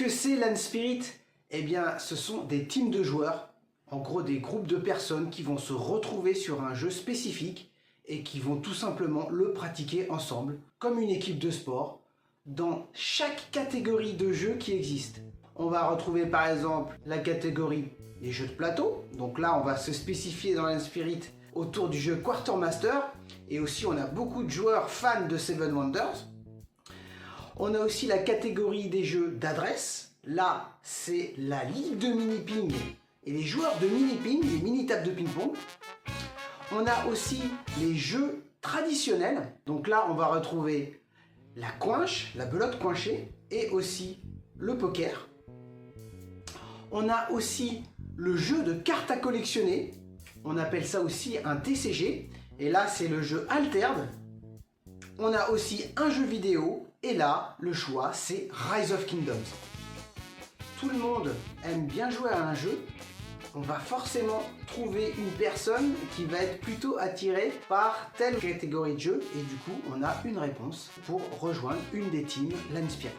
que c'est LAN Spirit? Eh bien, ce sont des teams de joueurs, en gros des groupes de personnes qui vont se retrouver sur un jeu spécifique et qui vont tout simplement le pratiquer ensemble, comme une équipe de sport, dans chaque catégorie de jeux qui existe. On va retrouver par exemple la catégorie des jeux de plateau, donc là on va se spécifier dans LAN Spirit autour du jeu Quartermaster, et aussi on a beaucoup de joueurs fans de Seven Wonders. On a aussi la catégorie des jeux d'adresse, là c'est la ligue de mini-ping et les joueurs de mini-ping, les mini-tables de ping-pong. On a aussi les jeux traditionnels, donc là on va retrouver la coinche, la belote coinchée et aussi le poker. On a aussi le jeu de cartes à collectionner, on appelle ça aussi un TCG, et là c'est le jeu Altered. On a aussi un jeu vidéo, et là le choix c'est Rise of Kingdoms. Tout le monde aime bien jouer à un jeu, on va forcément trouver une personne qui va être plutôt attirée par telle catégorie de jeu, et du coup on a une réponse pour rejoindre une des teams LAN Spirit.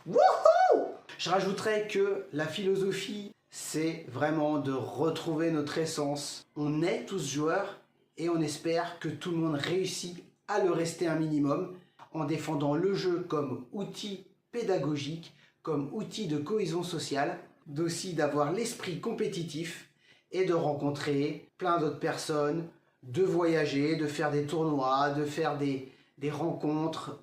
Wouhou! Je rajouterais que la philosophie, c'est vraiment de retrouver notre essence. On est tous joueurs et on espère que tout le monde réussit à le rester un minimum en défendant le jeu comme outil pédagogique, comme outil de cohésion sociale, d'aussi d'avoir l'esprit compétitif et de rencontrer plein d'autres personnes, de voyager, de faire des tournois, de faire des rencontres.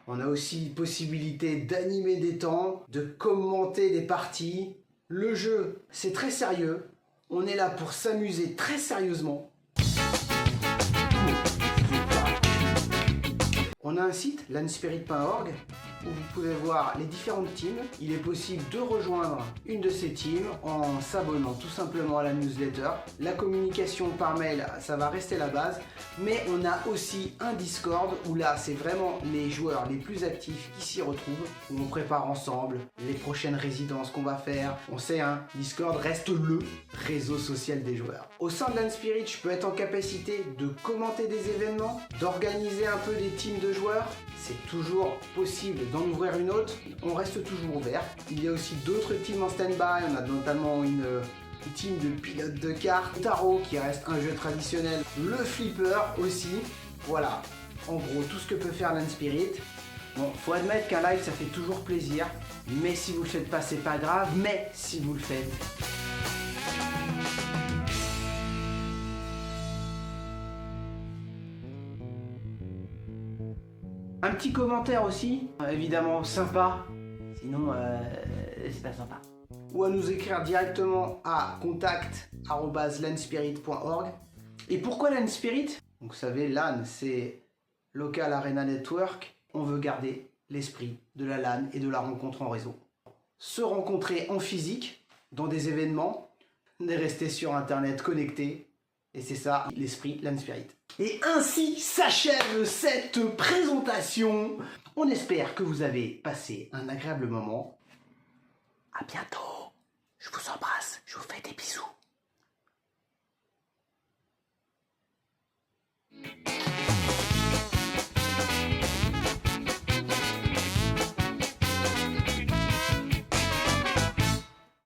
On a aussi possibilité d'animer des temps, de commenter des parties. Le jeu, c'est très sérieux. On est là pour s'amuser très sérieusement. On a un site, lanspirit.org, où vous pouvez voir les différentes teams. Il est possible de rejoindre une de ces teams en s'abonnant tout simplement à la newsletter. La communication par mail, ça va rester la base, mais on a aussi un Discord où là, c'est vraiment les joueurs les plus actifs qui s'y retrouvent, où on prépare ensemble les prochaines résidences qu'on va faire. On sait, hein, Discord reste le réseau social des joueurs. Au sein de LAN Spirit, je peux être en capacité de commenter des événements, d'organiser un peu des teams de joueurs. C'est toujours possible d'en ouvrir une autre, on reste toujours ouvert. Il y a aussi d'autres teams en stand-by, on a notamment une team de pilotes de cartes, tarot qui reste un jeu traditionnel, le flipper aussi. Voilà, en gros tout ce que peut faire LAN Spirit. Bon, faut admettre qu'un live ça fait toujours plaisir, mais si vous le faites pas c'est pas grave, mais si vous le faites... Un petit commentaire aussi, évidemment sympa, sinon c'est pas sympa. Ou à nous écrire directement à contact@lanspirit.org. Et pourquoi LAN Spirit? Donc vous savez, LAN c'est Local Arena Network. On veut garder l'esprit de la LAN et de la rencontre en réseau. Se rencontrer en physique, dans des événements, et rester sur internet connecté. Et c'est ça l'esprit LAN Spirit. Et ainsi s'achève cette présentation. On espère que vous avez passé un agréable moment. À bientôt. Je vous embrasse. Je vous fais des bisous.